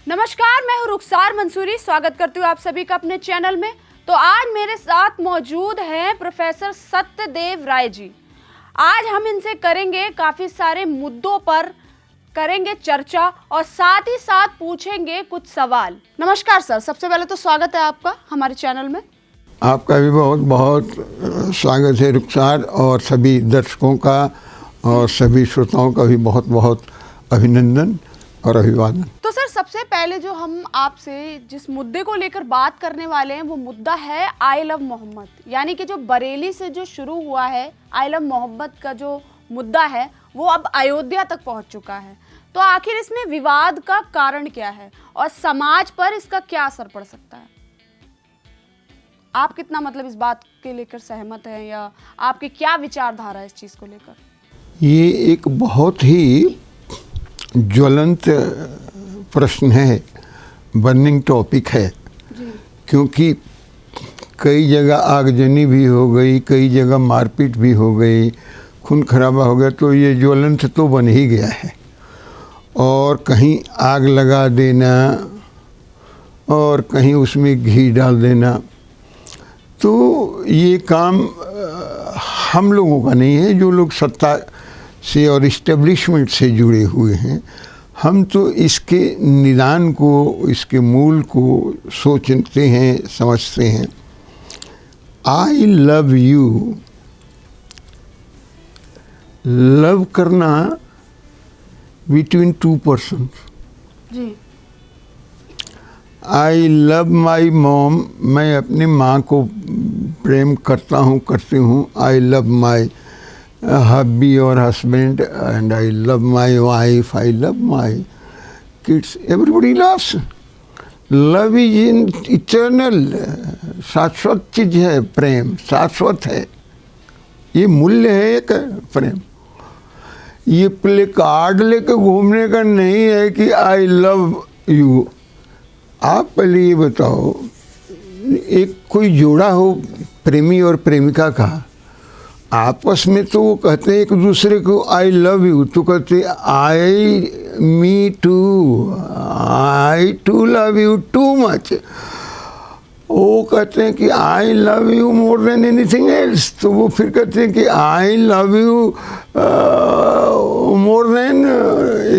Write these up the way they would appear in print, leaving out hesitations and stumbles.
नमस्कार, मैं हूँ रुखसार मंसूरी। स्वागत करती हूँ आप सभी का अपने चैनल में। तो आज मेरे साथ मौजूद हैं प्रोफेसर सत्यदेव राय जी। आज हम इनसे करेंगे काफ़ी सारे मुद्दों पर करेंगे चर्चा और साथ ही साथ पूछेंगे कुछ सवाल। नमस्कार सर, सबसे पहले तो स्वागत है आपका हमारे चैनल में। आपका भी बहुत बहुत स्वागत है रुखसार, और सभी दर्शकों का और सभी श्रोताओं का भी बहुत बहुत अभिनंदन और अभिवादन। तो सर, सबसे पहले जो हम आपसे जिस मुद्दे को लेकर बात करने वाले हैं वो मुद्दा है आई लव मोहम्मद, यानी कि जो बरेली से जो शुरू हुआ है आई लव मोहम्मद का जो मुद्दा है वो अब अयोध्या तक पहुंच चुका है। तो आखिर इसमें विवाद का कारण क्या है और समाज पर इसका क्या असर पड़ सकता है? आप कितना इस बात के लेकर सहमत हैं या आपकी क्या विचारधारा है इस चीज़ को लेकर? ये एक बहुत ही ज्वलंत प्रश्न है, बर्निंग टॉपिक है जी। क्योंकि कई जगह आगजनी भी हो गई, कई जगह मारपीट भी हो गई, खून खराबा हो गया, तो ये ज्वलंत तो बन ही गया है। और कहीं आग लगा देना और कहीं उसमें घी डाल देना, तो ये काम हम लोगों का नहीं है, जो लोग सत्ता से और इस्टेब्लिशमेंट से जुड़े हुए हैं। हम तो इसके निदान को, इसके मूल को सोचते हैं, समझते हैं। आई लव यू, लव करना बिटवीन टू पर्सन। जी। आई लव माई मॉम, मैं अपनी माँ को प्रेम करता हूँ, करती हूँ। I love my hubby or husband, and I love my wife, I love my kids. Everybody loves. Love is in eternal, शाश्वत चीज है। प्रेम शाश्वत है, ये मूल्य है एक प्रेम। ये प्ले कार्ड लेके घूमने का नहीं है कि आई लव यू। आप पहले ये बताओ, एक कोई जोड़ा हो प्रेमी और प्रेमिका का, आपस में तो वो कहते हैं एक दूसरे को आई लव यू, तो कहते I me too, I too love you too much. वो कहते हैं कि I love you more than anything else, तो वो फिर कहते हैं कि I love you more than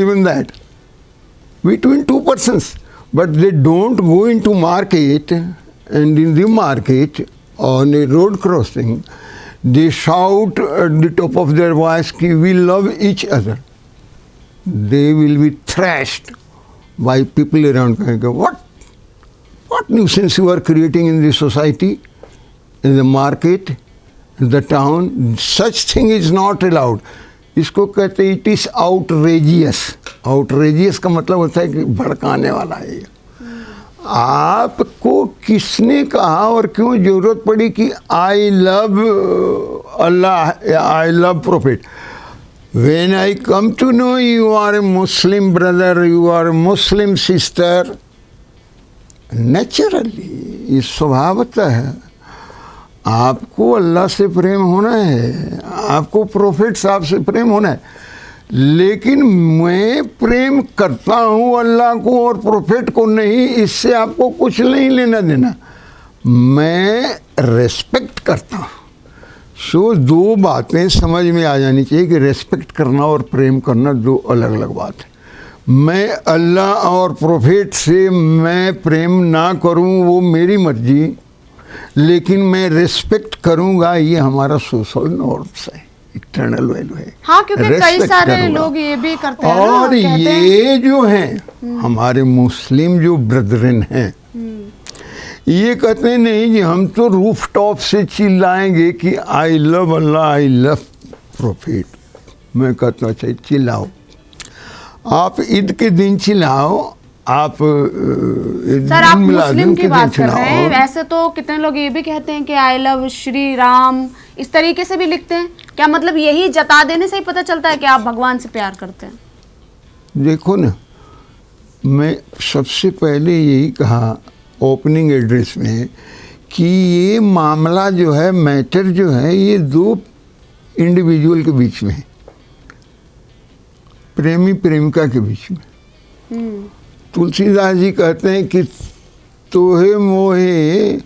even that, between two persons. But they don't go into market, and in the market on a road crossing they shout at the top of their voice कि we love each other. They will be thrashed by people around. What nuisance you are creating in the society, in the market, in the town? Such thing is not allowed. इसको कहते हैं it is outrageous. Outrageous का मतलब होता है कि भड़काने वाला है ये। आपको किसने कहा और क्यों जरूरत पड़ी कि I love Allah, I love prophet? When I come to know you are a Muslim brother, you are a Muslim sister, naturally, ये स्वभावतः है, आपको अल्लाह से प्रेम होना है, आपको प्रोफेट साहब से प्रेम होना है। लेकिन मैं प्रेम करता हूँ अल्लाह को और प्रोफेट को नहीं, इससे आपको कुछ नहीं लेना देना। मैं रेस्पेक्ट करता हूँ। सो दो बातें समझ में आ जानी चाहिए कि रेस्पेक्ट करना और प्रेम करना दो अलग अलग बात है। मैं अल्लाह और प्रोफेट से मैं प्रेम ना करूँ वो मेरी मर्जी, लेकिन मैं रेस्पेक्ट करूँगा, ये हमारा सोशल नॉर्म्स है, इटर्नल वैल्यू है। हाँ, क्योंकि कई सारे लोग ये भी करते हैं और ये जो हैं हमारे मुस्लिम जो ब्रदरन हैं, ये कहते हैं नहीं जी, हम तो रूफ टॉप से चिल्लाएंगे कि I love Allah, I love prophet. मैं कहता हूँ चाहिए चिल्लाओ, आप ईद के दिन चिल्लाओ, आप सर आप मुस्लिम की बात कर रहे हैं। वैसे तो कितने लोग ये भी कहते हैं कि आई लव श्री राम, इस तरीके से भी लिखते हैं। क्या मतलब यही जता देने से ही पता चलता है कि आप भगवान से प्यार करते हैं? देखो ना, मैं सबसे पहले यही कहा ओपनिंग एड्रेस में कि ये मामला जो है, मैटर जो है, ये दो इंडिविजुअल के बीच में है, प्रेमी प्रेमिका के बीच में। तुलसीदास जी कहते हैं कि तोहे मोहे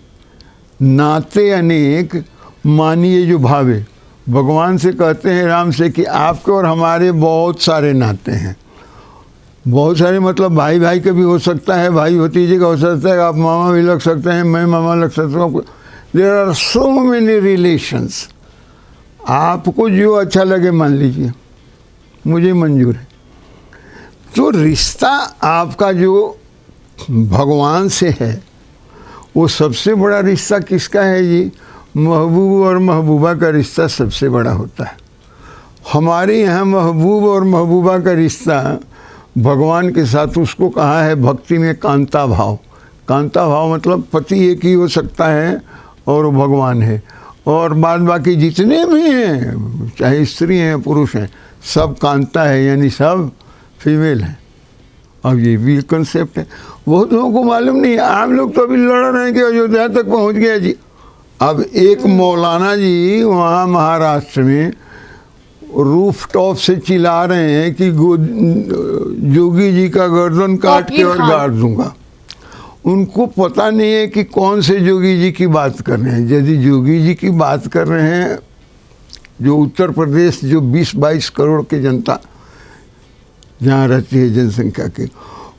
नाते अनेक मानिए जो भावे। भगवान से कहते हैं राम से कि आपके और हमारे बहुत सारे नाते हैं। बहुत सारे मतलब भाई भाई का भी हो सकता है, भाई भतीजे का हो सकता है, आप मामा भी लग सकते हैं, मैं मामा लग सकता हूँ। There are so many relations. आपको जो अच्छा लगे मान लीजिए, मुझे मंजूर है। तो रिश्ता आपका जो भगवान से है वो सबसे बड़ा रिश्ता किसका है जी? महबूब और महबूबा का रिश्ता सबसे बड़ा होता है। हमारे यहाँ महबूब और महबूबा का रिश्ता भगवान के साथ, उसको कहा है भक्ति में कांता भाव। कांता भाव मतलब पति एक ही हो सकता है और वो भगवान है, और बाद बाकी जितने भी हैं, चाहे स्त्री हैं पुरुष हैं, सब कांता है, यानी सब फीमेल हैं। अब ये भी कंसेप्ट है, बहुत लोगों को मालूम नहीं है। आप लोग तो अभी लड़ रहे हैं कि अयोध्या तक पहुंच गया जी। अब एक मौलाना जी वहाँ महाराष्ट्र में रूफ टॉप से चिल्ला रहे हैं कि जोगी जी का गर्दन काट के और गाड़ दूंगा। उनको पता नहीं है कि कौन से जोगी जी की बात कर रहे हैं। यदि जोगी जी की बात कर रहे हैं, जो उत्तर प्रदेश जो 20-22 करोड़ की जनता जहाँ रहती है जनसंख्या की,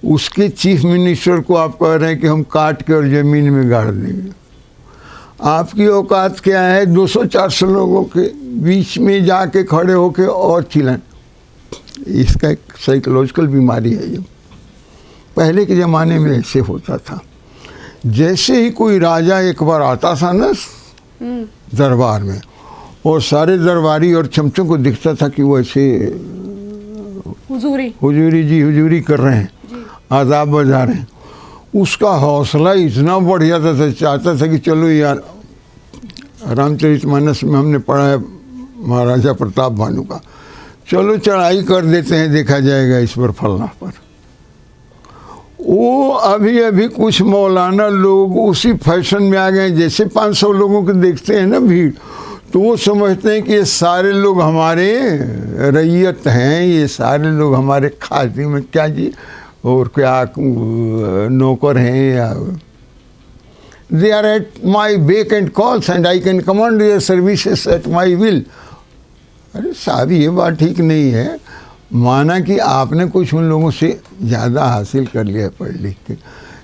उसके चीफ मिनिस्टर को आप कह रहे हैं कि हम काट के और ज़मीन में गाड़ देंगे। आपकी औकात क्या है? 200-400 लोगों के बीच में जाके खड़े होके और चिल्लाएं। इसका एक साइकोलॉजिकल बीमारी है ये। पहले के ज़माने में ऐसे होता था, जैसे ही कोई राजा एक बार आता था ना दरबार में, और सारे दरबारी और चमचों को दिखता था कि वो ऐसे हुजूरी कर रहे हैं, आदाब बजा रहे हैं। उसका हौसला इतना बढ़ जाता था, चाहता था कि चलो यार, रामचरितमानस में हमने पढ़ा है महाराजा प्रताप भानु का, चलो चढ़ाई कर देते हैं, देखा जाएगा इस पर फलना पर। वो अभी कुछ मौलाना लोग उसी फैशन में आ गए। जैसे 500 लोगों को देखते हैं ना भीड़, तो वो समझते हैं कि ये सारे लोग हमारे रैयत हैं, ये सारे लोग हमारे खाते में क्या जी और क्या नौकर हैं, या they are at my back and calls and I can command their services at my will. अरे साहब, ये बात ठीक नहीं है। माना कि आपने कुछ उन लोगों से ज़्यादा हासिल कर लिया पढ़ लिख के,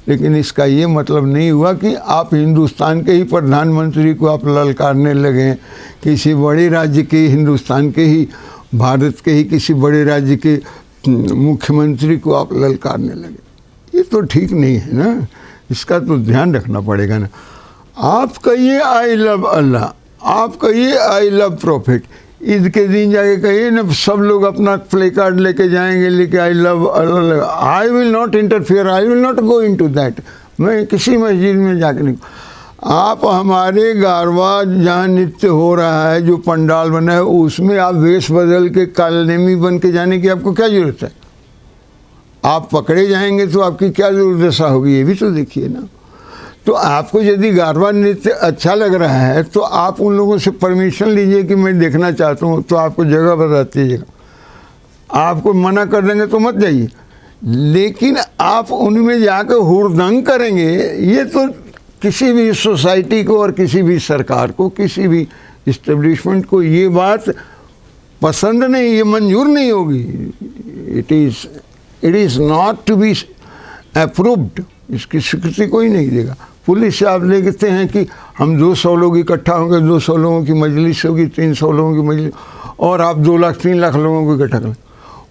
लेकिन इसका ये मतलब नहीं हुआ कि आप हिंदुस्तान के ही प्रधानमंत्री को आप ललकारने लगे, किसी बड़े राज्य के, हिंदुस्तान के ही, भारत के ही किसी बड़े राज्य के मुख्यमंत्री को आप ललकारने लगे। ये तो ठीक नहीं है ना, इसका तो ध्यान रखना पड़ेगा ना। आप कहिए आई लव अल्लाह, आप कहिए आई लव प्रॉफिट। ईद के दिन जाके कहिए ना, सब लोग अपना प्ले कार्ड लेके जाएंगे, लेके आई love Allah. I will not interfere, I will not go into that. मैं किसी मस्जिद में जाके नहीं। आप हमारे गारवा जहाँ नृत्य हो रहा है, जो पंडाल बना है, उसमें आप वेश बदल के कालनेमी बन के जाने की आपको क्या ज़रूरत है? आप पकड़े जाएंगे तो आपकी क्या दुर्दशा होगी, ये भी तो देखिए ना। तो आपको यदि गारवा नृत्य अच्छा लग रहा है तो आप उन लोगों से परमिशन लीजिए कि मैं देखना चाहता हूँ, तो आपको जगह बता दीजिएगा। आपको मना कर देंगे तो मत जाइए, लेकिन आप उनमें जाकर हुड़दंग करेंगे, ये तो किसी भी सोसाइटी को और किसी भी सरकार को, किसी भी इस्टेब्लिशमेंट को ये बात पसंद नहीं, ये मंजूर नहीं होगी। It is not to be approved. इसकी स्वीकृति कोई नहीं देगा। पुलिस से आप देखते हैं कि हम 200 लोग इकट्ठा होंगे, 200 लोगों की मजलिस होगी, 300 लोगों की मजलिस, और आप 2 लाख 3 लाख लोगों को इकट्ठा करें।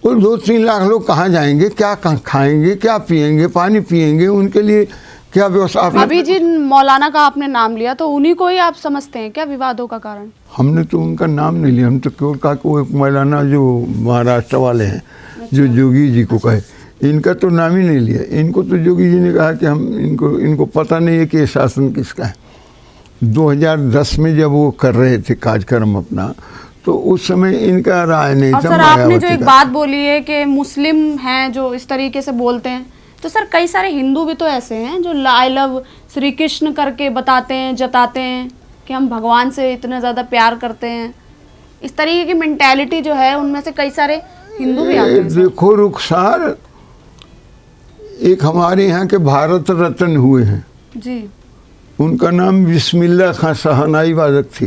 वो 2-3 लाख लोग कहाँ जाएंगे, क्या खाएंगे, क्या पिएंगे, पानी पिएंगे, उनके लिए क्या व्यवस्था? अभी जिन मौलाना का आपने नाम लिया, तो उन्हीं को ही आप समझते हैं क्या विवादों का कारण? हमने तो उनका नाम नहीं लिया, हम तो केवल कहा कि वो एक मौलाना जो महाराष्ट्र वाले हैं, जो जोगी जी को कहे, इनका तो नाम ही नहीं लिया। इनको तो जोगी जी ने कहा कि हम इनको पता नहीं है कि ये शासन किसका है। 2010 में जब वो कर रहे थे कार्यक्रम अपना, तो उस समय इनका राय नहीं था। सर, आपने जो एक बात बोली है कि मुस्लिम हैं जो इस तरीके से बोलते हैं, तो सर कई सारे हिंदू भी तो ऐसे हैं जो आई लव श्री कृष्ण करके बताते हैं, जताते हैं कि हम भगवान से इतना ज़्यादा प्यार करते हैं। इस तरीके की मेंटालिटी जो है, उनमें से कई सारे हिंदू भी आते हैं। देखो रुखसार, एक हमारे यहाँ के भारत रत्न हुए हैं, जी उनका नाम बिस्मिल्लाह खां शहनाई वादक थे,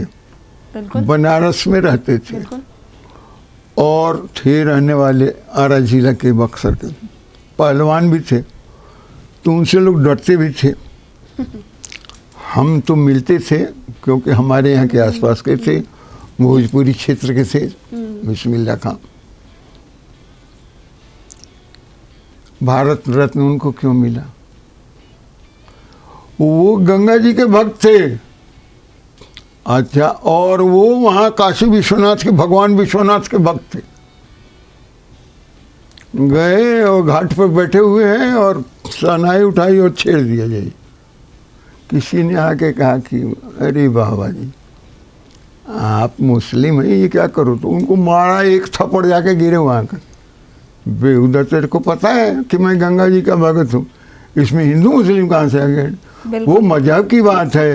बिल्कुल बनारस में रहते थे बिल्कुल। और थे रहने वाले आरा जिला के बक्सर के, पहलवान भी थे, तो उनसे लोग डरते भी थे। हम तो मिलते थे क्योंकि हमारे यहाँ के आसपास के थे, भोजपुरी क्षेत्र के थे बिस्मिल्लाह खां। भारत रत्न उनको क्यों मिला? वो गंगा जी के भक्त थे। अच्छा, और वो वहाँ काशी विश्वनाथ के, भगवान विश्वनाथ के भक्त थे। गए और घाट पर बैठे हुए हैं और शहनाई उठाई और छेड़ दिया जाए। किसी ने आके कहा कि अरे बाबा जी आप मुस्लिम हैं, ये क्या करो? तो उनको मारा, एक थप्पड़ जाके गिरे वहाँ का। बेहुदा, तेरे को पता है कि मैं गंगा जी का भगत हूँ, इसमें हिंदू मुस्लिम कहाँ से आ गए? वो मजहब की बात है,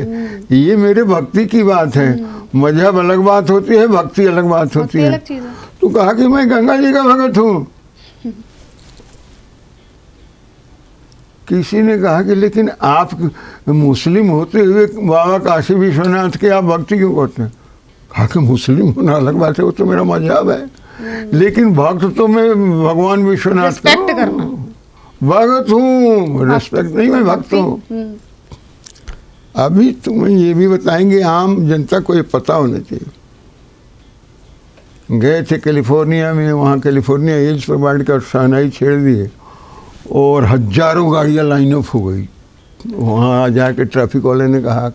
ये मेरे भक्ति की बात है। मजहब अलग बात होती है, भक्ति अलग बात होती है। तो कहा कि मैं गंगा जी का भगत हूँ। किसी ने कहा कि लेकिन आप मुस्लिम होते हुए बाबा काशी विश्वनाथ के आप भक्ति क्यों करते हैं? कहा कि मुस्लिम होना अलग बात है, वो तो मेरा मजहब है, लेकिन भक्त तो मैं भगवान विश्वनाथ का भगत हूँ। रिस्पेक्ट नहीं, मैं भक्त हूँ। अभी तुम्हें ये भी बताएंगे, आम जनता को ये पता होना चाहिए। गए थे कैलिफोर्निया में, वहाँ कैलिफोर्निया हिल्स पर बैठ कर शहनाई छेड़ दिए और हजारों गाड़ियाँ लाइन अप हो गई। वहाँ जाके ट्रैफिक वाले ने कहा,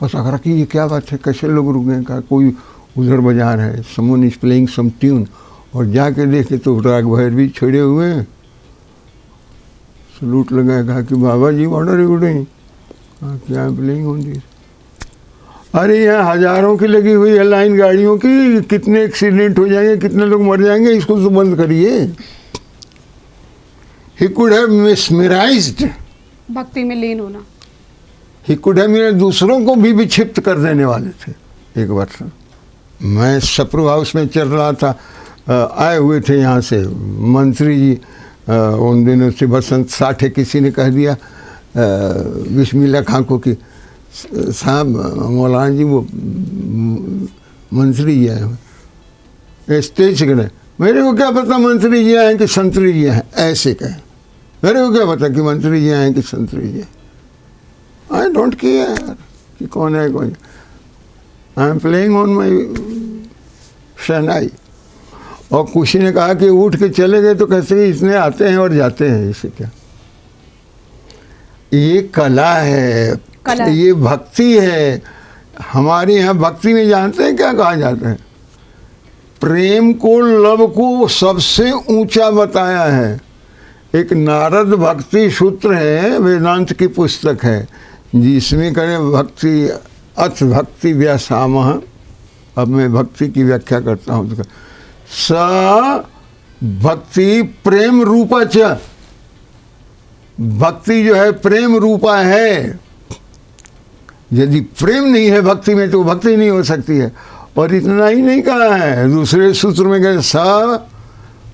पता करा कि ये क्या बात है, कैसे लोग रुके? कहा कोई उधर बाजार है, someone is playing some tune. और जाके देखे तो राग भैरवी छेड़े हुए हैं। सलूट लगाया, कहा कि बाबा जी व्हाट आर यू डूइंग? क्या प्लेइंग ऑन दिस? अरे यहाँ हजारों की लगी हुई है लाइन गाड़ियों की, कितने एक्सीडेंट हो जाएंगे, कितने लोग मर जाएंगे, इसको तो बंद करिए। He could have mesmerized, भक्ति में लीन होना। He could have मेरे दूसरों को भी विक्षिप्त कर देने वाले थे। एक वर्ष मैं सप्रू हाउस में चल रहा था, आए हुए थे यहाँ से मंत्री जी, उन दिनों से बसंत साठे, किसी ने कह दिया बिस्मिल्लाह खां को कि साहब मौलाना जी वो मंत्री जी आए हुए, स्टेज से गए। मेरे को क्या पता मंत्री जी आए कि संतरी जी हैं, ऐसे कहे। मेरे को क्या पता कि मंत्री जी आए कि संतरी जी। आई डोंट केयर कि कौन है कौन। I am playing on my shehnai. और किसी ने कहा कि उठ के चले गए, तो कैसे इतने आते हैं और जाते हैं, इसे क्या? ये कला है, ये भक्ति है। हमारे यहाँ भक्ति में जानते हैं क्या कहा जाता है? प्रेम को, लव को सबसे ऊंचा बताया है। एक नारद भक्ति सूत्र है, वेदांत की पुस्तक है, जिसमें करें भक्ति अथ भक्ति व्यासामः। अब मैं भक्ति की व्याख्या करता हूँ। तो स भक्ति प्रेम रूपा च, भक्ति जो है प्रेम रूपा है। यदि प्रेम नहीं है भक्ति में तो भक्ति नहीं हो सकती है। और इतना ही नहीं कहा है, दूसरे सूत्र में कहे स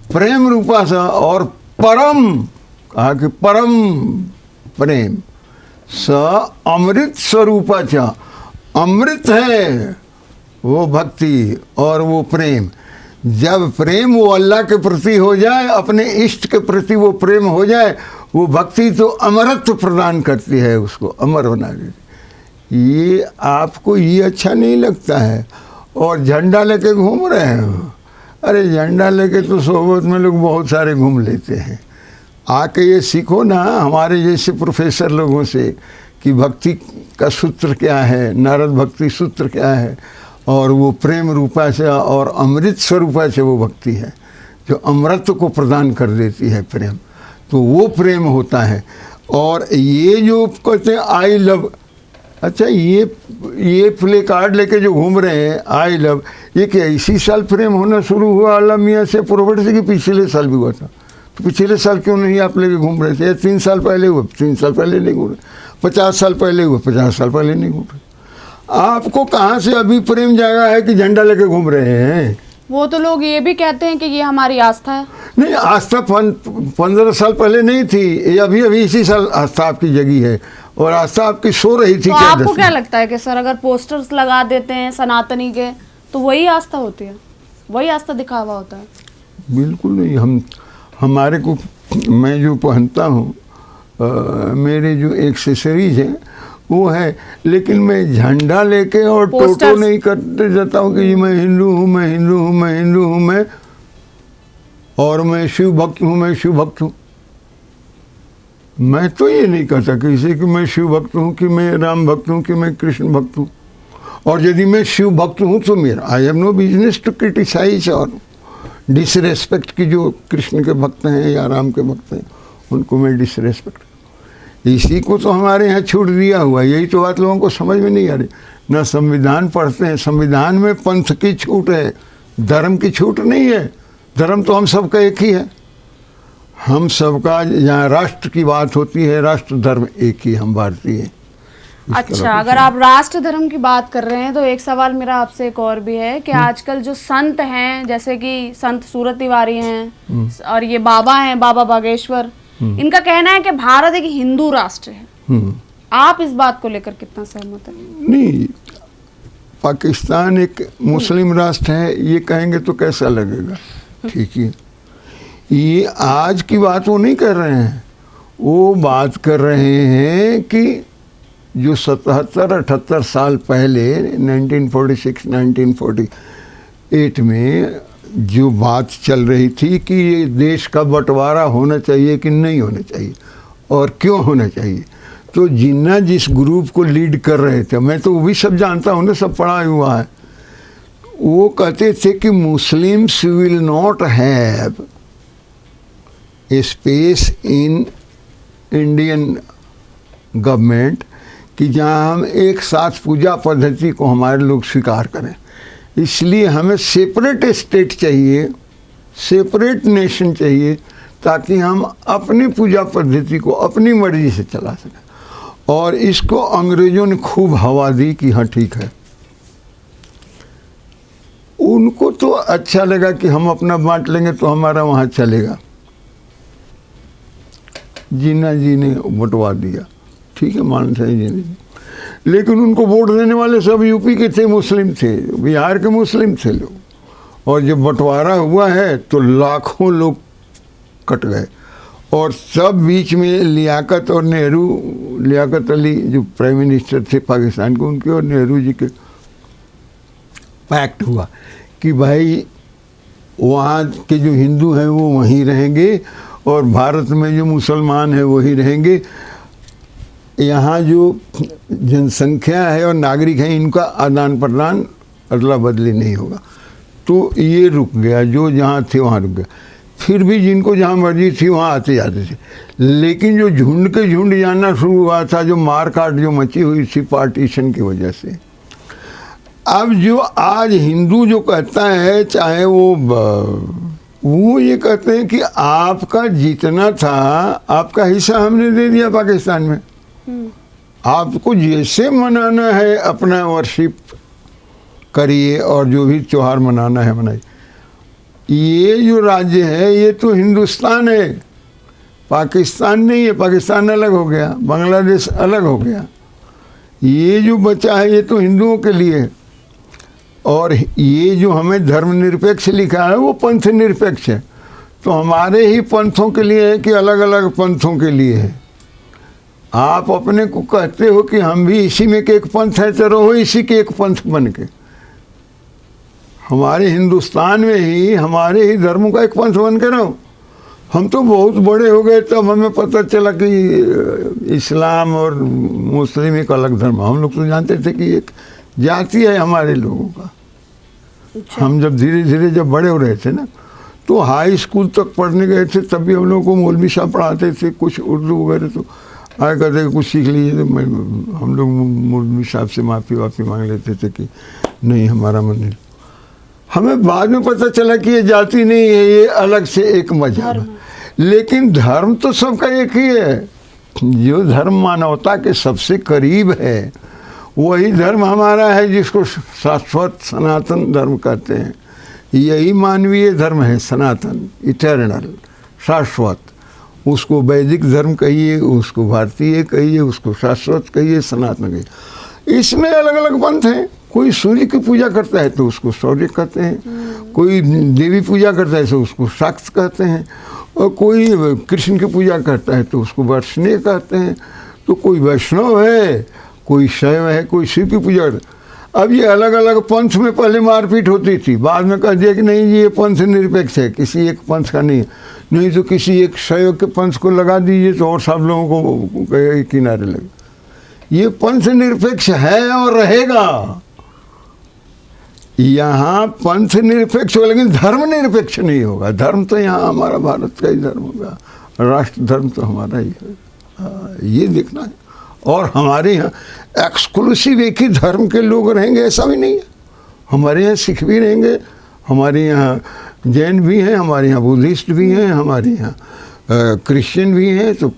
प्रेम रूपा स, और परम कहा कि परम प्रेम, स अमृत स्वरूपा च, अमृत है वो भक्ति और वो प्रेम। जब प्रेम वो अल्लाह के प्रति हो जाए, अपने इष्ट के प्रति वो प्रेम हो जाए, वो भक्ति तो अमरत्व प्रदान करती है, उसको अमर बना देती। ये आपको ये अच्छा नहीं लगता है और झंडा लेके घूम रहे हो? अरे झंडा लेके तो सोबत में लोग बहुत सारे घूम लेते हैं। आके ये सीखो ना हमारे जैसे प्रोफेसर लोगों से कि भक्ति का सूत्र क्या है, नारद भक्ति सूत्र क्या है, और वो प्रेम रूपा से और अमृत स्वरूपा से वो भक्ति है जो अमृत को प्रदान कर देती है प्रेम। तो वो प्रेम होता है। और ये जो कहते हैं आई लव, अच्छा ये प्ले कार्ड लेके जो घूम रहे हैं आई लव, ये क्या इसी साल प्रेम होना शुरू हुआ अल्लाह मियाँ से पुरोहित से कि पिछले साल भी हुआ था? तो पिछले साल क्यों नहीं आप लेके घूम रहे थे? 3 साल पहले हुआ, 3 साल पहले नहीं घूम रहे, 50 साल पहले हुआ, 50 साल पहले नहीं घूम रहे। आपको कहाँ से अभी प्रेम जागा है कि झंडा लेके घूम रहे हैं? वो तो लोग ये भी कहते हैं कि ये हमारी आस्था है। नहीं, आस्था 15 साल पहले नहीं थी, ये अभी अभी इसी साल आस्था आपकी जगी है, और आस्था आपकी सो रही थी। तो आपको क्या लगता है कि सर अगर पोस्टर्स लगा देते हैं सनातनी के तो वही आस्था होती है, वही आस्था दिखावा होता है? बिल्कुल नहीं। हमारे को, मैं जो पहनता हूँ, मेरे जो एक्सेसरीज हैं वो है, लेकिन मैं झंडा लेके और टोटो नहीं करते जाता हूँ कि मैं हिंदू हूँ, मैं हिंदू हूँ, मैं हिंदू हूँ, मैं और मैं शिव भक्त हूँ, मैं शिव भक्त हूँ। मैं तो ये नहीं कहता किसी कि मैं शिव भक्त हूँ, कि मैं राम भक्त हूँ, कि मैं कृष्ण भक्त हूँ। और यदि मैं शिव भक्त हूँ तो मेरा I have no business to criticize और डिसरेस्पेक्ट की जो कृष्ण के भक्त हैं या राम के भक्त हैं उनको मैं डिसरेस्पेक्ट, इसी को तो हमारे यहाँ छूट दिया हुआ। यही तो बात लोगों को समझ में नहीं आ रही। ना संविधान पढ़ते हैं, संविधान में पंथ की छूट है, धर्म की छूट नहीं है। धर्म तो हम सबका एक ही है, हम सबका, जहाँ राष्ट्र की बात होती है, राष्ट्र धर्म एक ही, हम भारतीय हैं। अच्छा, अगर आप राष्ट्र धर्म की बात कर रहे हैं तो एक सवाल मेरा आपसे एक और भी है कि आजकल जो संत हैं, जैसे कि संत सूरत तिवारी हैं और ये बाबा हैं, बाबा बागेश्वर, इनका कहना है कि भारत एक हिंदू राष्ट्र है। आप इस बात को लेकर कितना सहमत हैं? नहीं, पाकिस्तान एक मुस्लिम राष्ट्र है, ये कहेंगे तो कैसा लगेगा? ठीक है, ये आज की बात वो नहीं कर रहे हैं, वो बात कर रहे हैं कि जो 77-78 साल पहले 1946-1948 में जो बात चल रही थी कि ये देश का बंटवारा होना चाहिए कि नहीं होना चाहिए और क्यों होना चाहिए, तो जिन्ना जिस ग्रुप को लीड कर रहे थे, मैं तो वो भी सब जानता हूँ ना, सब पढ़ा हुआ है, वो कहते थे कि Muslims will not have a space in Indian government, कि जहाँ हम एक साथ पूजा पद्धति को हमारे लोग स्वीकार करें। इसलिए हमें सेपरेट स्टेट चाहिए, सेपरेट नेशन चाहिए, ताकि हम अपनी पूजा पद्धति को अपनी मर्जी से चला सकें। और इसको अंग्रेज़ों ने खूब हवा दी कि हाँ ठीक है। उनको तो अच्छा लगा कि हम अपना बांट लेंगे तो हमारा वहाँ चलेगा। जीना जी ने बंटवा दिया, ठीक है, मानते हैं जी ने, लेकिन उनको वोट देने वाले सब यूपी के थे, मुस्लिम थे, बिहार के मुस्लिम थे लोग, और जब बंटवारा हुआ है तो लाखों लोग कट गए। और सब बीच में लियाकत और नेहरू, लियाकत अली जो प्राइम मिनिस्टर थे पाकिस्तान के, उनके और नेहरू जी के पैक्ट हुआ कि भाई वहाँ के जो हिंदू हैं वो वहीं रहेंगे और भारत में जो मुसलमान हैं वही रहेंगे। यहाँ जो जनसंख्या है और नागरिक हैं, इनका आदान प्रदान अदला बदली नहीं होगा। तो ये रुक गया, जो जहाँ थे वहाँ रुक गया। फिर भी जिनको जहाँ मर्जी थी वहाँ आते जाते थे, लेकिन जो झुंड के झुंड जाना शुरू हुआ था, जो मार काट जो मची हुई थी पार्टीशन की वजह से, अब जो आज हिंदू जो कहता है, चाहे वो ये कहते हैं कि आपका जितना था आपका हिस्सा हमने दे दिया पाकिस्तान में, आपको जैसे मनाना है अपना वर्शिप करिए और जो भी त्योहार मनाना है मनाइए। ये जो राज्य है ये तो हिंदुस्तान है, पाकिस्तान नहीं है। पाकिस्तान अलग हो गया, बांग्लादेश अलग हो गया, ये जो बचा है ये तो हिंदुओं के लिए है। और ये जो हमें धर्मनिरपेक्ष लिखा है वो पंथ निरपेक्ष है, तो हमारे ही पंथों के लिए है कि अलग अलग पंथों के लिए है। आप अपने को कहते हो कि हम भी इसी में के एक पंथ है, तो रहो इसी के एक पंथ बन के। हमारे हिंदुस्तान में ही हमारे ही धर्मों का एक पंथ बन के रहो। हम तो बहुत बड़े हो गए तब हमें पता चला कि इस्लाम और मुस्लिम एक अलग धर्म। हम लोग तो जानते थे कि एक जाति है हमारे लोगों का। अच्छा। हम जब धीरे धीरे जब बड़े हो रहे थे ना, तो हाई स्कूल तक पढ़ने गए थे, तब भी हम लोगों को मौलवी साहब पढ़ाते थे कुछ उर्दू वगैरह, तो आए कहते कुछ सीख लीजिए। तो हम लोग मौलवी साहब से माफ़ी मांग लेते थे कि नहीं हमारा मंदिर। हमें बाद में पता चला कि ये जाति नहीं है, ये अलग से एक मजहब है, लेकिन धर्म तो सबका एक ही है। जो धर्म मानवता के सबसे करीब है वही धर्म हमारा है, जिसको शाश्वत सनातन धर्म कहते हैं। यही मानवीय धर्म है, सनातन, इटर्नल, शाश्वत। उसको वैदिक धर्म कहिए, उसको भारतीय कहिए, उसको शाश्वत कहिए, सनातन कहिए। इसमें अलग अलग पंथ हैं। कोई सूर्य की पूजा करता है तो उसको शौर्य कहते हैं, कोई देवी पूजा करता है तो उसको शाक्त कहते हैं, और कोई कृष्ण की पूजा करता है तो उसको वैष्णव कहते हैं। तो कोई वैष्णव है, कोई शैव है, कोई शिव की पूजा करता है। अब ये अलग अलग पंथ में पहले मारपीट होती थी, बाद में कह दिया कि नहीं जी ये पंथ निरपेक्ष है, किसी एक पंथ का नहीं। नहीं तो किसी एक शैव के पंथ को लगा दीजिए तो और सब लोगों को किनारे लगे। ये पंथ निरपेक्ष है और रहेगा। यहाँ पंथ निरपेक्ष होगा लेकिन धर्म निरपेक्ष नहीं होगा। धर्म तो यहाँ हमारा भारत का ही धर्म होगा, राष्ट्र धर्म तो हमारा ही है। ये देखना है। और हमारे यहाँ एक्सक्लूसिव एक ही धर्म के लोग रहेंगे ऐसा भी नहीं है। हमारे यहाँ सिख भी रहेंगे, हमारे यहाँ जैन भी हैं, हमारे यहाँ बुद्धिस्ट भी हैं, हमारे यहाँ क्रिश्चियन भी हैं। तो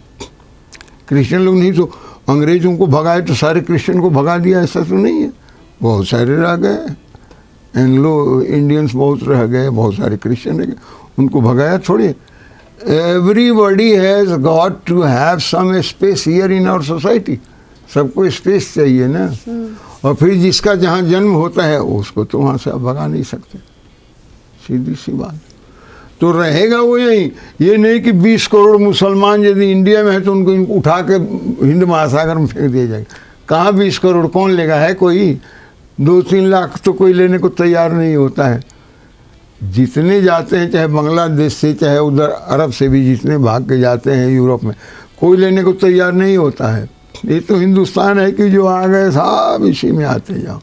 क्रिश्चियन लोग नहीं तो अंग्रेज़ों को भगाए तो सारे क्रिश्चियन को भगा दिया, ऐसा तो नहीं है। बहुत सारे रह गए, एंग्लो इंडियंस बहुत रह गए, बहुत सारे क्रिश्चियन रह गए, उनको भगाया थोड़ी। Everybody has got to have some space here in our society। सबको स्पेस चाहिए ना। और फिर जिसका जहाँ जन्म होता है उसको तो वहाँ से आप भगा नहीं सकते, सीधी सी बात। तो रहेगा वो यही। ये नहीं कि 20 करोड़ मुसलमान यदि इंडिया में है तो उनको उठा के हिंद महासागर में फेंक दिया जाएगा। कहाँ 20 करोड़ कौन लेगा? है कोई? 2-3 लाख तो कोई लेने को तैयार नहीं होता है। जितने जाते हैं, चाहे बांग्लादेश से, चाहे उधर अरब से भी जितने भाग के जाते हैं यूरोप में, कोई लेने को तैयार नहीं होता है। ये तो हिंदुस्तान है कि जो आ गए सब इसी में आते जाओ।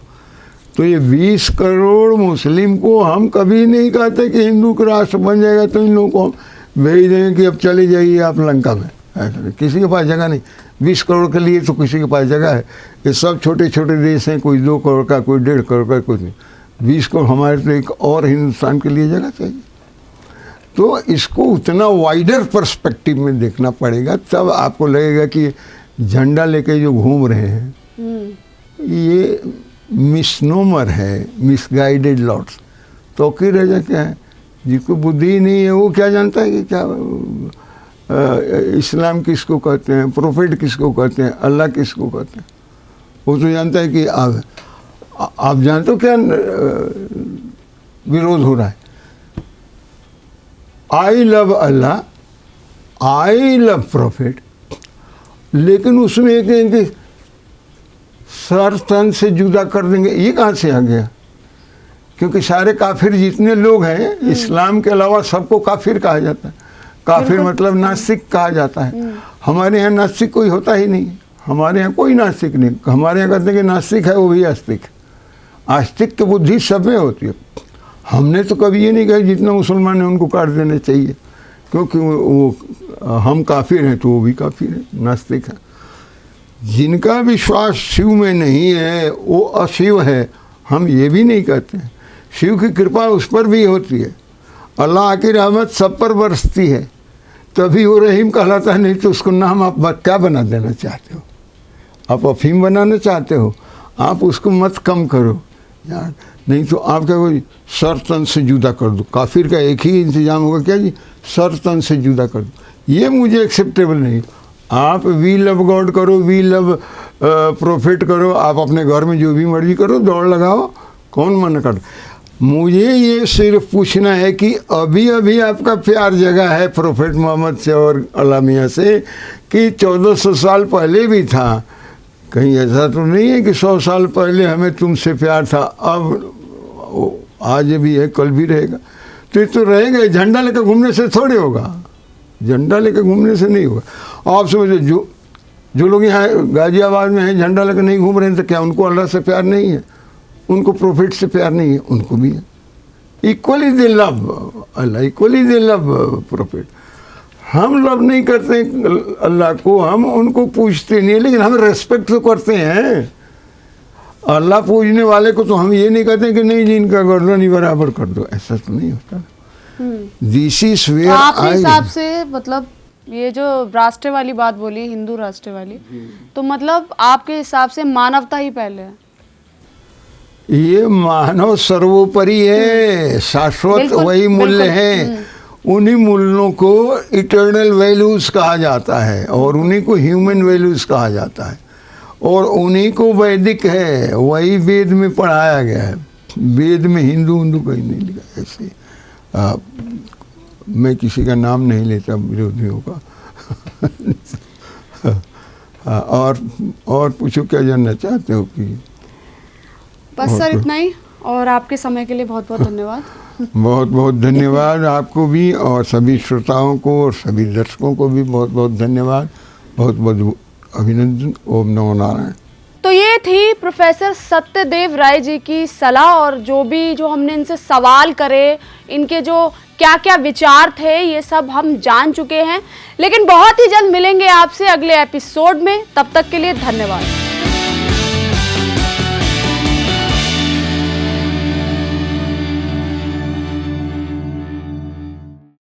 तो ये 20 करोड़ मुस्लिम को हम कभी नहीं कहते कि हिंदू का राष्ट्र बन जाएगा तो इन लोगों को हम भेज देंगे कि अब चले जाइए आप लंका में। ऐसा किसी के पास जगह नहीं। 20 करोड़ के लिए तो किसी के पास जगह है। ये सब छोटे छोटे देश हैं, कोई 2 करोड़ का, कोई 1.5 करोड़ का, कुछ नहीं। 20 करोड़ हमारे तो एक और हिंदुस्तान के लिए जगह चाहिए। तो इसको उतना वाइडर पर्सपेक्टिव में देखना पड़ेगा, तब आपको लगेगा कि झंडा लेके जो घूम रहे हैं ये मिसनोमर है, मिसगाइडेड लॉट्स। तो की रजा क्या है? जिसको बुद्धि नहीं है वो क्या जानता है कि क्या इस्लाम किसको कहते हैं, प्रोफेट किसको कहते हैं, अल्लाह किसको कहते हैं। वो तो जानता है कि आप जानते हो क्या विरोध हो रहा है? I love Allah, I love prophet, लेकिन उसमें एक कि सर तन से जुदा कर देंगे। ये कहाँ से आ गया? क्योंकि सारे काफिर जितने लोग हैं इस्लाम के अलावा सबको काफिर कहा जाता है। काफिर मतलब नास्तिक कहा जाता है। हमारे यहाँ नास्तिक कोई होता ही नहीं। हमारे यहाँ कोई नास्तिक नहीं। हमारे यहाँ कहते हैं कि नास्तिक है वो भी आस्तिक। आस्तिक की बुद्धि सब में होती है। हमने तो कभी ये नहीं कहा जितना मुसलमान है उनको काट देना चाहिए, क्योंकि वो हम काफिर हैं तो वो भी काफिर है, नास्तिक है। जिनका विश्वास शिव में नहीं है वो अशिव है, हम ये भी नहीं कहते हैं। शिव की कृपा उस पर भी होती है, अल्लाह की रहमत सब पर बरसती है, तभी वो रहीम कहलाता है। नहीं तो उसको नाम आप क्या बना देना चाहते हो? आप अफीम बनाना चाहते हो? आप उसको मत कम करो यार। नहीं तो आप क्या करो, सर तन से जुदा कर दो। काफिर का एक ही इंतजाम होगा, क्या जी? सर तन से जुदा कर दो। ये मुझे एक्सेप्टेबल नहीं। आप वी लव गॉड करो, वी लव प्रोफेट करो, आप अपने घर में जो भी मर्जी करो, दौड़ लगाओ, कौन मना कर। मुझे ये सिर्फ पूछना है कि अभी अभी आपका प्यार जगा है प्रोफेट मोहम्मद से और अल्लाह मियाँ से कि 1400 साल पहले भी था। कहीं ऐसा तो नहीं है कि 100 साल पहले हमें तुमसे प्यार था, अब आज भी है, कल भी रहेगा। तो ये तो रहेगा। झंडा लेकर घूमने से थोड़े होगा, झंडा लेकर घूमने से नहीं होगा। आप समझो जो लोग यहाँ गाजियाबाद में हैं झंडा लेकर नहीं घूम रहे हैं, तो क्या उनको अल्लाह से प्यार नहीं है? उनको प्रोफेट से प्यार नहीं है? उनको भी है। Equally they love Allah, equally they love prophet. हम लव नहीं करते अल्लाह को, हम उनको पूछते नहीं, लेकिन हम रेस्पेक्ट तो करते हैं। अल्लाह पूजने वाले को तो हम ये नहीं कहते कि नहीं जी इनका गर्दन ही बराबर कर दो, ऐसा तो नहीं होता। दिस इज वेयर आपके हिसाब से मतलब ये जो राष्ट्र वाली बात बोली, हिंदू राष्ट्र वाली, तो मतलब आपके हिसाब से मानवता ही पहले है? ये मानव सर्वोपरि है, शाश्वत बिल्कुल, वही मूल्य बिल्कुल, है। उन्हीं मूल्यों को इटर्नल वैल्यूज कहा जाता है और उन्हीं को ह्यूमन वैल्यूज कहा जाता है और उन्हीं को वैदिक है, वही वेद में पढ़ाया गया है। वेद में हिंदू कहीं नहीं लिखा ऐसे। मैं किसी का नाम नहीं लेता विरोधियों का। और पूछो क्या जानना चाहते हो कि? बस सर इतना ही, और आपके समय के लिए बहुत बहुत धन्यवाद। बहुत बहुत धन्यवाद आपको भी और सभी श्रोताओं को और सभी दर्शकों को भी बहुत बहुत धन्यवाद, बहुत बहुत अभिनंदन। ओम नमो नारायण। तो ये थी प्रोफेसर सत्यदेव राय जी की सलाह, और जो हमने इनसे सवाल करे, इनके जो क्या क्या विचार थे, ये सब हम जान चुके हैं। लेकिन बहुत ही जल्द मिलेंगे आपसे अगले एपिसोड में, तब तक के लिए धन्यवाद।